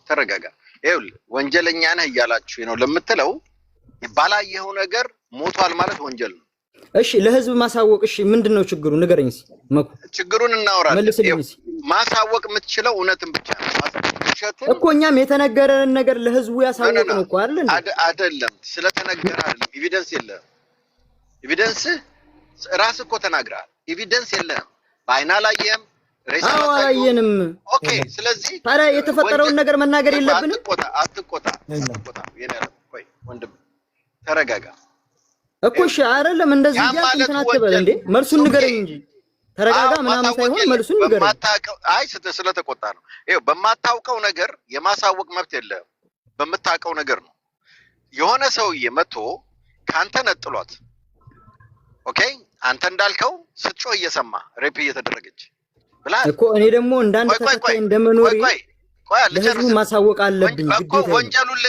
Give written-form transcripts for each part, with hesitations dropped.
ተረጋጋ። ይኸውልህ ወንጀለኛ ነህ እያላችሁ ነው ለምትለው ባላየኸው ነገር ሞቷል ማለት ወንጀል ነው። እሺ ለህዝብ ማሳወቅ እሺ ምንድነው ችግሩ ንገረኝ እስኪ መኩ ችግሩን እናወራለን። ማሳወቅ የምትችለው እውነትን ብቻ ነው። ውሸትን እኮ እኛም የተነገረን ነገር ለህዝቡ ያሳወቅን እኮ አይደለም ስለተነገረ አይደለም ኤቪደንስ የለም ኤቪደንስ ራስህ እኮ ተናግረሃል ኤቪደንስ የለም በአይና ላየህም አላየንም ኦኬ ስለዚህ ታዲያ የተፈጠረውን ነገር መናገር የለብንም አትቆጣ ቆይ ወንድም ተረጋጋ እኮ እሺ አይደለም እንደዚህ እያልክ እንትን አትበል እንዴ መልሱን ንገረኝ እንጂ ተረጋጋ ምናምን ሳይሆን መልሱን ንገረኝ አይ ስለተቆጣ ነው ይኸው በማታውቀው ነገር የማሳወቅ መብት የለም በምታውቀው ነገር ነው የሆነ ሰውዬ መጥቶ ካንተ ነጥሏት ኦኬ አንተ እንዳልከው ስትጮህ እየሰማ ሬፕ እየተደረገች ብላ እኮ እኔ ደግሞ እንዳንተ ተከታይ እንደመኖር ቆይ ለህዝቡ ማሳወቅ አለብኝ እኮ ወንጀሉን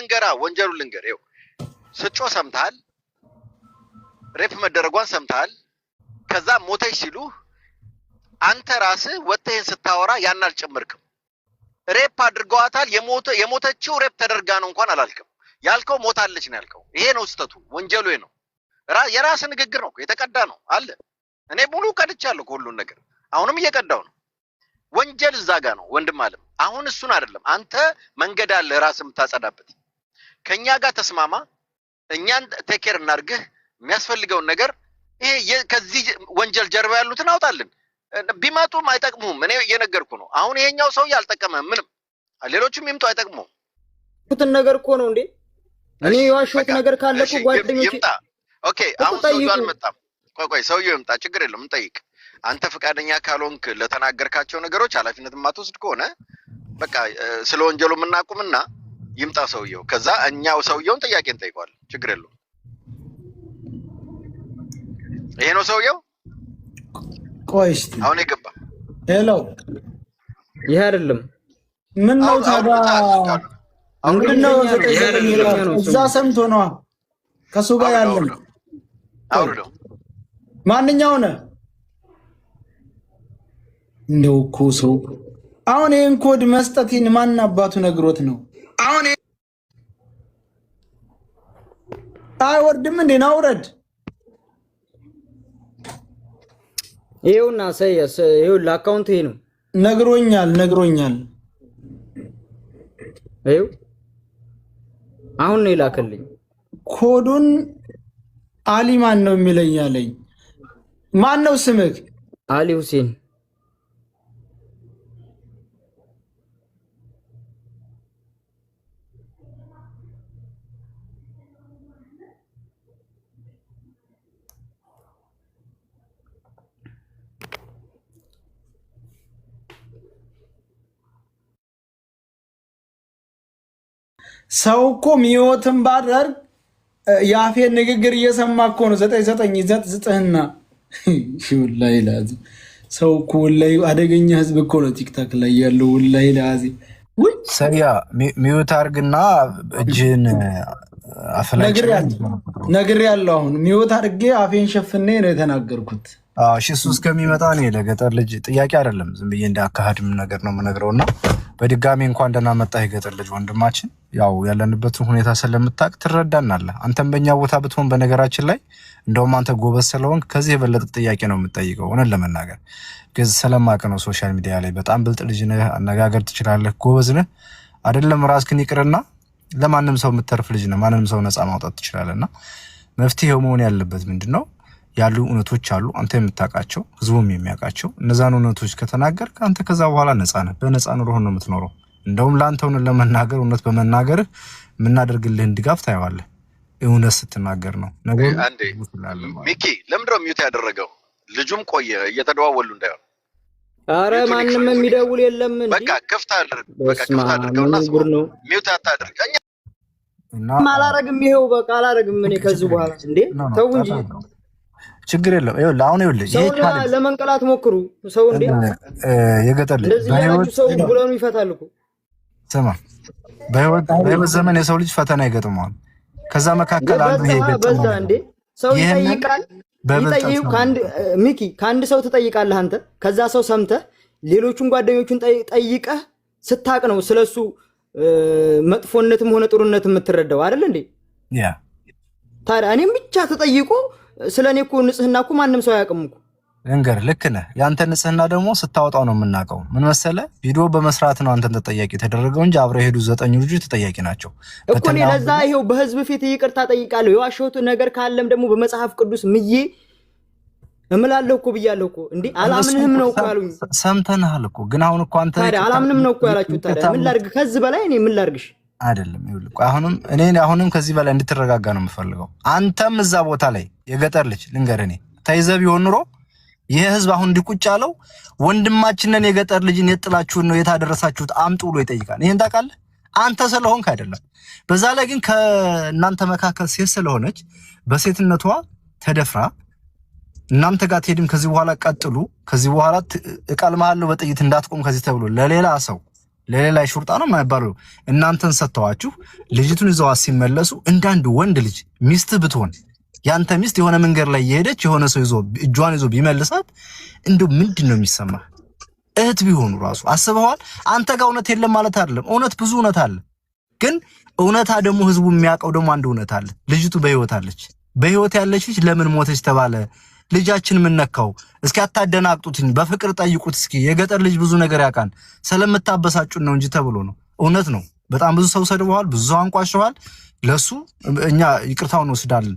ልንገር ይኸው ስትጮህ ሰምተሃል ሬፕ መደረጓን ሰምተሃል ከዛ ሞተች ሲሉ አንተ ራስህ ወጥተህን ስታወራ ያን አልጨመርክም ሬፕ አድርገዋታል የሞተችው ሬፕ ተደርጋ ነው እንኳን አላልክም ያልከው ሞታለች ነው ያልከው ይሄ ነው ስተቱ ወንጀሉ ይሄ ነው የራስ ንግግር ነው የተቀዳ ነው አለ እኔ ሙሉ ቀድቻለሁ ሁሉን ነገር አሁንም እየቀዳው ነው ወንጀል እዛ ጋር ነው ወንድም አለም አሁን እሱን አይደለም አንተ መንገድ አለ ራስህ የምታጸዳበት ከኛ ጋር ተስማማ እኛን ቴኬር እናርግህ የሚያስፈልገውን ነገር ይሄ ከዚህ ወንጀል ጀርባ ያሉትን አውጣልን ቢመጡም አይጠቅሙም እኔ እየነገርኩ ነው አሁን ይሄኛው ሰው ያልጠቀመም ምንም ሌሎችም ይምጡ አይጠቅሙም ኩትን ነገር እኮ ነው እንዴ እኔ የዋሽሁት ነገር ካለ እኮ ጓደኞቼ ኦኬ አሁን ሰውዬው አልመጣም ቆይ ሰውዬው ይምጣ ችግር የለም እንጠይቅ አንተ ፈቃደኛ ካልሆንክ ለተናገርካቸው ነገሮች ኃላፊነት ማትወስድ ከሆነ በቃ ስለ ወንጀሉ ምናቁምና ይምጣ ሰውዬው ከዛ እኛው ሰውዬውን ጥያቄ እንጠይቀዋለን ችግር የለውም ይሄ ነው ሰውዬው ቆይ እስቲ አሁን ይገባ ሄሎ ይሄ አይደለም ምን ነው ታዲያ ምንድነው እዛ ሰምቶ ነው ከሱ ጋር ያለን አውርደው ማንኛው ነው እንደው እኮ ሰው አሁን ይሄን ኮድ መስጠትን ማን አባቱ ነግሮት ነው አሁን አይወርድም እንዴ ናውረድ ይኸውና ሰየስ ይኸው ለአካውንት ይሄ ነው ነግሮኛል ይኸው አሁን ነው ይላከልኝ ኮዱን አሊ ማን ነው የሚለኛለኝ ማን ነው ስምህ አሊ ሁሴን ሰው እኮ ሚዮትን ባደር ያፌን ንግግር እየሰማ እኮ ነው 99 ወላሂ ላዚ ሰው እኮ ወላሂ አደገኛ ህዝብ እኮ ነው ቲክታክ ላይ ያለው ወላሂ ላዚ ሰያ ሚዩት አርግና እጅን አፈላጭ ነግር ያለው አሁን ሚዩት አርጌ አፌን ሸፍኔ ነው የተናገርኩት እሺ እሱ እስከሚመጣ ነው ለገጠር ልጅ ጥያቄ አይደለም ዝም ብዬ እንዳካሃድም ነገር ነው የምነግረውና በድጋሚ እንኳን ደህና መጣህ የገጠር ልጅ ወንድማችን ያው ያለንበትን ሁኔታ ስለምታውቅ ትረዳናለህ አንተም በእኛ ቦታ ብትሆን በነገራችን ላይ እንደውም አንተ ጎበዝ ስለሆንክ ከዚህ የበለጠ ጥያቄ ነው የምትጠይቀው እውነት ለመናገር ግን ስለማውቅ ነው ሶሻል ሚዲያ ላይ በጣም ብልጥ ልጅ ነህ አነጋገር ትችላለህ ጎበዝ ነህ አይደለም ራስህን ይቅርና ለማንም ሰው የምትተርፍ ልጅ ነህ ማንንም ሰው ነፃ ማውጣት ትችላለህና መፍትሄው መሆን ያለበት ምንድነው ያሉ እውነቶች አሉ አንተ የምታውቃቸው ህዝቡም የሚያውቃቸው እነዛን እውነቶች ከተናገርክ አንተ ከዛ በኋላ ነፃ ነህ በነፃ ኑሮ ነው የምትኖረው እንደውም ላንተውን ለመናገር እውነት በመናገር ምናደርግልህን ድጋፍ ታየዋለህ እውነት ስትናገር ነው ነገር አንዴ ሚኪ ለምንድነው ሚውት ያደረገው ልጁም ቆየ እየተደዋወሉ እንዳይሆን አረ ማንንም የሚደውል የለም እንዴ በቃ ከፍታ አድርገውና ሚውት አታድርገኛ እና ማላረግም ይሄው በቃ አላረግም እኔ ከዚህ በኋላ እንዴ ተው እንጂ ችግር የለም ይኸውልህ አሁን ይኸውልህ ለመንቀላት ሞክሩ ሰው እንዴ የገጠር ልጅ በህይወት ሰው ብለኑ ይፈታል እኮ ስማ በህይወት ዘመን የሰው ልጅ ፈተና ይገጥመዋል ከዛ መካከል አንዱ ይሄ ገጠመው እንዴ ሰው ይጠይቃል ከአንድ ሰው ትጠይቃለህ አንተ ከዛ ሰው ሰምተህ ሌሎቹን ጓደኞቹን ጠይቀህ ስታቅ ነው ስለሱ መጥፎነትም ሆነ ጥሩነት የምትረዳው አይደል እንዴ? ያ ታዲያ እኔም ብቻ ተጠይቆ ስለኔ እኮ ንጽህና እኮ ማንም ሰው አያውቅም እኮ። እንገር ልክ ነህ። ያንተ ንጽህና ደግሞ ስታወጣው ነው የምናውቀው። ምን መሰለህ ቪዲዮ በመስራት ነው አንተን ተጠያቂ የተደረገው እንጂ አብረው የሄዱ 9 ልጆች ተጠያቂ ናቸው እኮ። እኔ ለዛ ይሄው በህዝብ ፊት ይቅርታ ጠይቃለሁ። የዋሸሁት ነገር ካለም ደግሞ በመጽሐፍ ቅዱስ ምዬ እምላለሁ እኮ ብያለሁ እኮ። እንዴ አላምንህም ነው እኮ ያሉኝ። ሰምተናል እኮ ግን አሁን እኮ አንተ ታዲያ አላምንም ነው እኮ ያላችሁት። ታዲያ ምን ላድርግ? ከዚህ በላይ እኔ ምን ላድርግሽ? አይደለም ይኸውልህ፣ አሁንም ከዚህ በላይ እንድትረጋጋ ነው የምፈልገው። አንተም እዛ ቦታ ላይ የገጠር ልጅ ልንገርህ፣ እኔ ተይዘህ ቢሆን ኑሮ ይሄ ህዝብ አሁን እንዲቁጭ ያለው ወንድማችንን የገጠር ልጅን የጥላችሁን ነው የታደረሳችሁት አምጡ ብሎ ይጠይቃል። ይሄን ታውቃለህ አንተ ስለሆንክ አይደለም። በዛ ላይ ግን ከእናንተ መካከል ሴት ስለሆነች በሴትነቷ ተደፍራ እናንተ ጋር ትሄድም። ከዚህ በኋላ ቀጥሉ፣ ከዚህ በኋላ እቀልምሃለሁ በጥይት እንዳትቆም ከዚህ ተብሎ ለሌላ ሰው ለሌላ ሹርጣ ነው የማይባለው እናንተን ሰጥተዋችሁ ልጅቱን ይዘዋ ሲመለሱ እንዳንድ ወንድ ልጅ ሚስት ብትሆን ያንተ ሚስት የሆነ መንገድ ላይ የሄደች የሆነ ሰው ይዞ እጇን ይዞ ቢመልሳት እንደው ምንድነው የሚሰማህ? እህት ቢሆኑ ራሱ አስበዋል። አንተ ጋር እውነት የለም ማለት አይደለም፣ እውነት ብዙ እውነት አለ። ግን እውነታ ደግሞ ህዝቡ የሚያውቀው ደግሞ አንድ እውነት አለ። ልጅቱ በህይወት አለች። በህይወት ያለች ልጅ ለምን ሞተች ተባለ? ልጃችን ምን ነካው? እስኪ አታደናቅጡትኝ፣ በፍቅር ጠይቁት እስኪ። የገጠር ልጅ ብዙ ነገር ያውቃል። ስለምታበሳጩን ነው እንጂ ተብሎ ነው። እውነት ነው። በጣም ብዙ ሰው ሰድበዋል፣ ብዙ ሰው አንቋሸዋል። ለሱ እኛ ይቅርታውን ወስዳለን፣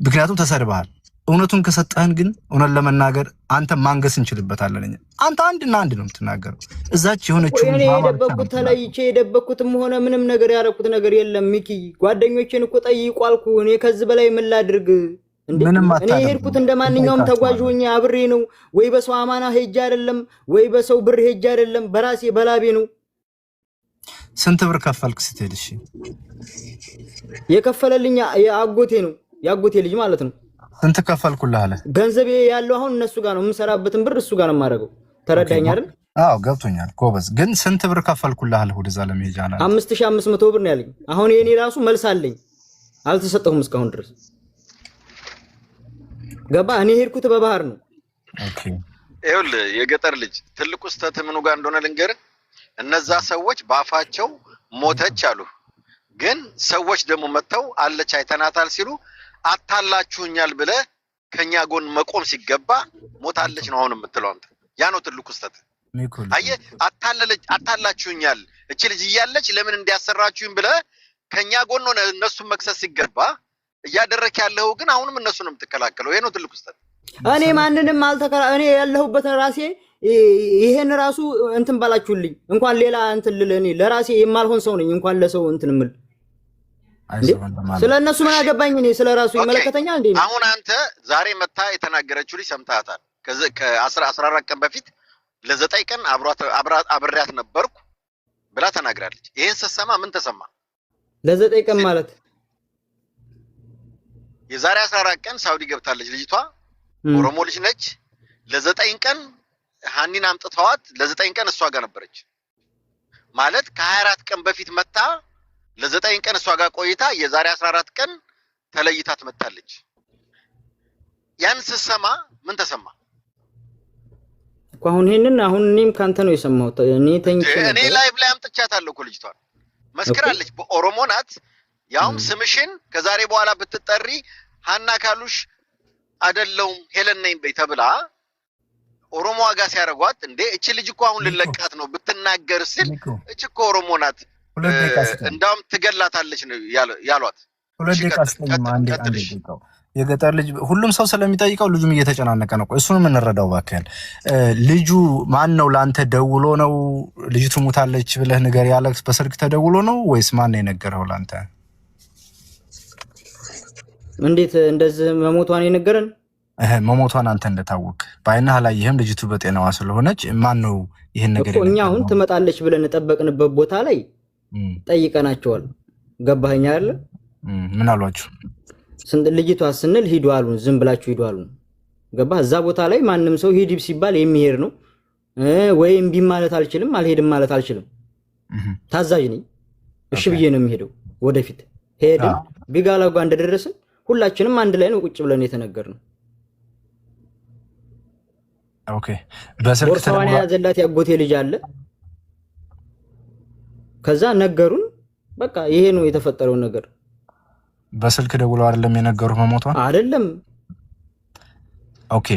ምክንያቱም ተሰድበሃል። እውነቱን ከሰጠህን ግን እውነት ለመናገር አንተ ማንገስ እንችልበታለን። አንተ አንድና አንድ ነው የምትናገረው። እዛች የሆነችው እኔ የደበኩት ተለይቼ የደበኩትም ሆነ ምንም ነገር ያደረኩት ነገር የለም። ሚኪ ጓደኞቼን እኮ ጠይቁ አልኩ። እኔ ከዚህ በላይ ምን ላድርግ? እኔ የሄድኩት እንደማንኛውም ተጓዥ ሆኜ አብሬ ነው። ወይ በሰው አማና ሄጄ አይደለም፣ ወይ በሰው ብር ሄጄ አይደለም፣ በራሴ በላቤ ነው። ስንት ብር ከፈልክ ስትሄድ? እሺ የከፈለልኝ የአጎቴ ነው፣ የአጎቴ ልጅ ማለት ነው። ስንት ከፈልኩልህ አለ? ገንዘቤ ያለው አሁን እነሱ ጋር ነው የምሰራበትን ብር እሱ ጋር ነው የማደርገው። ተረዳኝ አይደል? አዎ ገብቶኛል ጎበዝ። ግን ስንት ብር ከፈልኩልህ አለ? ወደዛ ለመሄጃ ነው 5500 ብር ነው ያለኝ። አሁን የኔ ራሱ መልስ አለኝ፣ አልተሰጠሁም እስካሁን ድረስ። ገባ? እኔ ሄድኩት በባህር ነው። ኦኬ ይኸውልህ የገጠር ልጅ ትልቁ ስህተት ምኑ ጋር እንደሆነ ልንገርህ። እነዛ ሰዎች ባፋቸው ሞተች አሉ፣ ግን ሰዎች ደግሞ መተው አለች አይተናታል ሲሉ አታላችሁኛል ብለህ ከኛ ጎን መቆም ሲገባ ሞታለች ነው አሁን የምትለው አንተ። ያ ነው ትልቁ ስህተት። አየህ አታላችሁኛል እቺ ልጅ እያለች ለምን እንዲያሰራችሁኝ ብለህ ከኛ ጎን ሆነ እነሱን መክሰስ ሲገባ እያደረክ ያለው ግን አሁንም እነሱ ነው የምትከላከለው። ይሄ ነው ትልቁ ስህተት። እኔ ማንንም እኔ ያለሁበት ራሴ ይሄን ራሱ እንትን ባላችሁልኝ እንኳን ሌላ እንትን እኔ ለራሴ የማልሆን ሰው ነኝ። እንኳን ለሰው እንትን ምል ስለነሱ ምን አገባኝ? እኔ ስለራሱ ይመለከተኛል እንዴ? አሁን አንተ ዛሬ መታ የተናገረችው ልጅ ሰምታታል። ከ14 ቀን በፊት ለ9 ቀን አብሬያት ነበርኩ ብላ ተናግራለች። ይሄን ስትሰማ ምን ተሰማ? ለ9 ቀን ማለት የዛሬ 14 ቀን ሳውዲ ገብታለች ልጅቷ። ኦሮሞ ልጅ ነች። ለ9 ቀን ሃኒን አምጥተዋት ለ9 ቀን እሷ ጋር ነበረች ማለት ከ24 ቀን በፊት መታ ለ9 ቀን እሷ ጋር ቆይታ የዛሬ 14 ቀን ተለይታት መጣለች። ያን ስትሰማ ምን ተሰማ? አሁን እኔም ካንተ ነው የሰማሁት። እኔ ላይቭ ላይ አምጥቻታለሁ እኮ ልጅቷን መስክራለች። በኦሮሞ ናት። ያውም ስምሽን ከዛሬ በኋላ ብትጠሪ ሃና ካሉሽ አይደለሁም ሄለን ነኝ በይ ተብላ ኦሮሞ ዋጋ ሲያረጓት እንዴ እቺ ልጅ እኮ አሁን ልለቃት ነው ብትናገር ሲል እቺ እኮ ኦሮሞ ናት እንዳውም ትገላታለች ነው ያሏት። የገጠር ልጅ ሁሉም ሰው ስለሚጠይቀው ልጁም እየተጨናነቀ ነው። እሱንም እንረዳው ባከል። ልጁ ማን ነው ላንተ ደውሎ ነው ልጅቱ ሞታለች ብለህ ንገር ያለህ? በስልክ ተደውሎ ነው ወይስ ማን ነው የነገረው ላንተ? እንዴት እንደዚህ መሞቷን የነገረን? መሞቷን አንተ እንደታወቅ ባይና ላይ ይሄም ልጅቱ በጤናዋ ስለሆነች ማን ነው ይሄን ነገር እኮ እኛ አሁን ትመጣለች ብለን ተጠበቅንበት ቦታ ላይ ጠይቀናቸዋል። ገባኸኝ አይደል? ምን አሏችሁ? ልጅቷ ስንል ሂዱ አሉን። ዝም ብላችሁ ሂዱ አሉን። ገባህ? እዛ ቦታ ላይ ማንም ሰው ሂድ ሲባል የሚሄድ ነው ወይ እምቢ ማለት አልችልም፣ አልሄድም ማለት አልችልም። ታዛዥ ነኝ። እሺ ብዬ ነው የሚሄደው። ወደፊት ሄድን ቢጋላ ጋር እንደደረስን ሁላችንም አንድ ላይ ነው ቁጭ ብለን የተነገርነው። ኦኬ በስልክ ቦርሳዋን ያዘላት ያጎቴ ልጅ አለ። ከዛ ነገሩን በቃ ይሄ ነው የተፈጠረው ነገር። በስልክ ደውለው አይደለም የነገሩህ መሞቷን? አይደለም። ኦኬ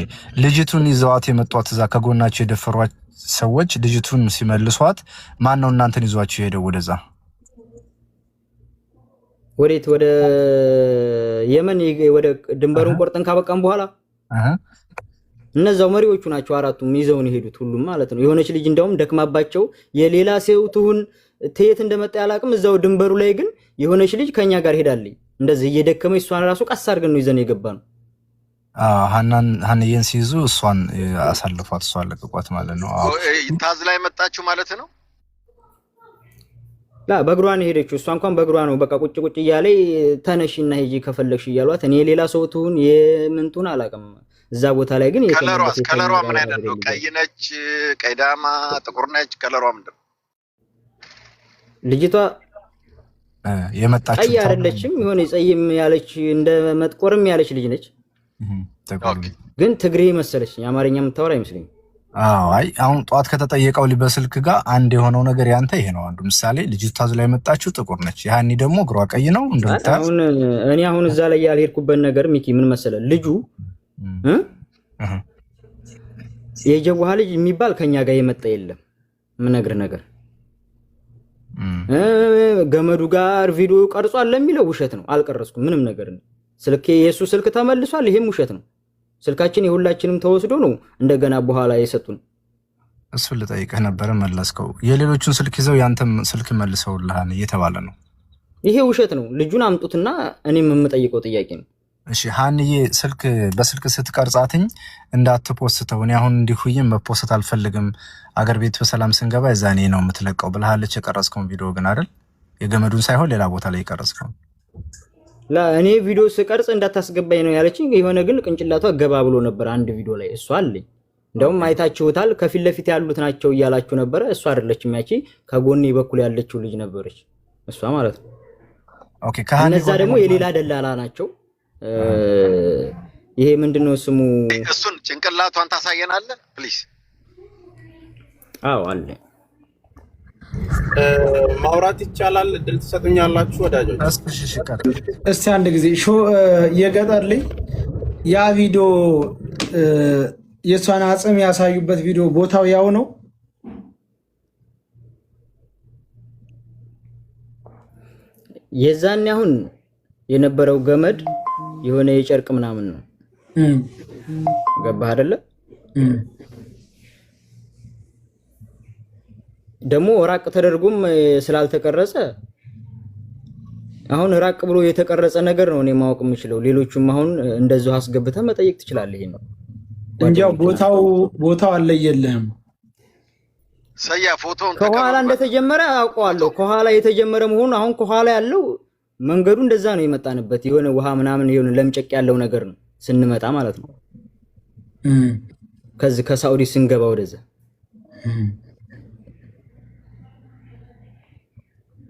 ልጅቱን ይዘዋት የመጧት እዛ ከጎናቸው የደፈሯት ሰዎች ልጅቱን ሲመልሷት ማን ነው እናንተን ይዟችሁ የሄደው ወደዛ? ወዴት? ወደ የመን ወደ ድንበሩን ቆርጠን ካበቃን በኋላ እነዛው መሪዎቹ ናቸው አራቱም ይዘውን የሄዱት ሁሉም ማለት ነው። የሆነች ልጅ እንደውም ደክማባቸው የሌላ ሰው ትሁን ተየት እንደመጣ ያላቅም እዛው ድንበሩ ላይ ግን የሆነች ልጅ ከኛ ጋር ሄዳለች። እንደዚህ እየደከመች እሷን ራሱ ቀስ አድርገን ነው ይዘን የገባነው። ሀንዬን ሲይዙ እሷን አሳልፏት እሷን ለቅቋት ማለት ነው። ታዝ ላይ መጣችሁ ማለት ነው? ላ በእግሯ ነው ሄደችው። እሷ እንኳን በእግሯ ነው በቃ ቁጭ ቁጭ እያለች ተነሽና ሂጂ ከፈለግሽ እያሏት እኔ ሌላ ሰው ትሁን የምንቱን አላቅም። እዛ ቦታ ላይ ግን ከለሯ ምን አይነት ነው? ቀይ ነች፣ ቀይ ዳማ፣ ጥቁር ነች? ከለሯ ምንድን ነው? ልጅቷ የመጣችው ቀይ አይደለችም። የሆነ ጸይም ያለች እንደ መጥቆርም ያለች ልጅ ነች። ግን ትግሬ መሰለች። የአማርኛ የምታወራ አይመስለኝም። አይ አሁን ጧት ከተጠየቀው በስልክ ጋር አንድ የሆነው ነገር ያንተ ይሄ ነው። አንዱ ምሳሌ ልጅቷ እዛ ላይ መጣችው ጥቁር ነች፣ ያኒ ደግሞ እግሯ ቀይ ነው። እኔ አሁን እዛ ላይ ያልሄድኩበት ነገር ሚኪ ምን መሰለ ልጁ የጀዋህ ልጅ የሚባል ከኛ ጋር የመጣ የለም። ምነግር ነገር ገመዱ ጋር ቪዲዮ ቀርጿል ለሚለው ውሸት ነው። አልቀረጽኩም ምንም ነገር ነው። ስልኬ የሱ ስልክ ተመልሷል፣ ይሄም ውሸት ነው። ስልካችን የሁላችንም ተወስዶ ነው እንደገና በኋላ የሰጡን። እሱን ልጠይቅህ ነበር መለስከው። የሌሎቹን ስልክ ይዘው ያንተም ስልክ መልሰውልሃል እየተባለ ነው። ይሄ ውሸት ነው። ልጁን አምጡትና እኔም የምጠይቀው ጥያቄ ነው። እሺ ሀንዬ ስልክ በስልክ ስትቀርጻትኝ እንዳትፖስተው እኔ አሁን እንዲሁኝ መፖስት አልፈልግም አገር ቤት በሰላም ስንገባ እዛኔ ነው የምትለቀው ብለሃለች። የቀረጽከውን ቪዲዮ ግን አይደል የገመዱን ሳይሆን ሌላ ቦታ ላይ የቀረጽከው? ላ እኔ ቪዲዮ ስቀርጽ እንዳታስገባኝ ነው ያለችኝ። የሆነ ግን ቅንጭላቷ ገባ ብሎ ነበር አንድ ቪዲዮ ላይ እሷ አለኝ። እንደውም አይታችሁታል። ከፊት ለፊት ያሉት ናቸው እያላችሁ ነበር። እሷ አይደለችም፣ ያቺ ከጎኔ በኩል ያለችው ልጅ ነበረች እሷ ማለት ነው። ኦኬ እነዛ ደግሞ የሌላ ደላላ ናቸው። ይሄ ምንድነው ስሙ? እሱን ጭንቅላቷን ታሳየናለህ ፕሊዝ? አዎ አለ። ማውራት ይቻላል? እድል ትሰጡኛላችሁ ወዳጆች? እስቲ አንድ ጊዜ የገጠር ልጅ ያ ቪዲዮ የሷን አጽም ያሳዩበት ቪዲዮ ቦታው ያው ነው? የዛኔ አሁን የነበረው ገመድ የሆነ የጨርቅ ምናምን ነው። ገባህ አይደለ? ደግሞ ራቅ ተደርጎም ስላልተቀረጸ አሁን ራቅ ብሎ የተቀረጸ ነገር ነው እኔ ማወቅ የምችለው። ሌሎቹም አሁን እንደዚሁ አስገብተህ መጠየቅ ትችላለህ። ይሄ ነው እንጂው ቦታው አለየልህም። ሰያ ፎቶውን ከኋላ እንደተጀመረ አውቀዋለሁ። ከኋላ የተጀመረ መሆኑ አሁን ከኋላ ያለው መንገዱ እንደዛ ነው የመጣንበት። የሆነ ውሃ ምናምን የሆነ ለምጨቅ ያለው ነገር ነው ስንመጣ ማለት ነው። ከዚህ ከሳውዲ ስንገባ ወደዛ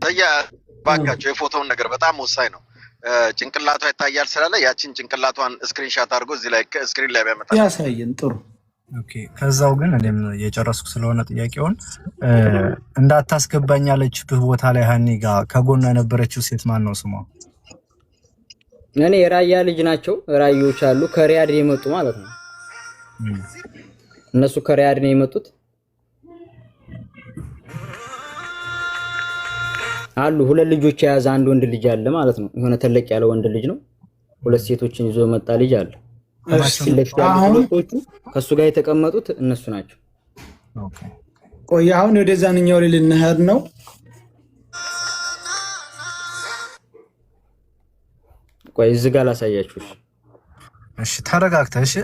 ሰያ ባካቸው የፎቶውን ነገር በጣም ወሳኝ ነው። ጭንቅላቷ ይታያል ስላለ ያቺን ጭንቅላቷን ስክሪንሻት አድርጎ እዚህ ላይ ስክሪን ላይ ቢያመጣ ያሳየን ጥሩ። ኦኬ ከዛው ግን እኔም የጨረስኩ ስለሆነ ጥያቄውን እንዳታስገባኝ ያለችብህ ቦታ ላይ ሀኒ ጋር ከጎኗ የነበረችው ሴት ማን ነው ስሟ? እኔ የራያ ልጅ ናቸው። ራዮች አሉ ከሪያድ የመጡ ማለት ነው። እነሱ ከሪያድ ነው የመጡት አሉ። ሁለት ልጆች የያዘ አንድ ወንድ ልጅ አለ ማለት ነው። የሆነ ተለቅ ያለ ወንድ ልጅ ነው። ሁለት ሴቶችን ይዞ መጣ ልጅ አለ። ከሱ ጋር የተቀመጡት እነሱ ናቸው። ቆይ አሁን ወደዛኛው ልንሄድ ነው። ቆይ እዚህ ጋር ላሳያችሁ። እሺ ተረጋግተህ እሺ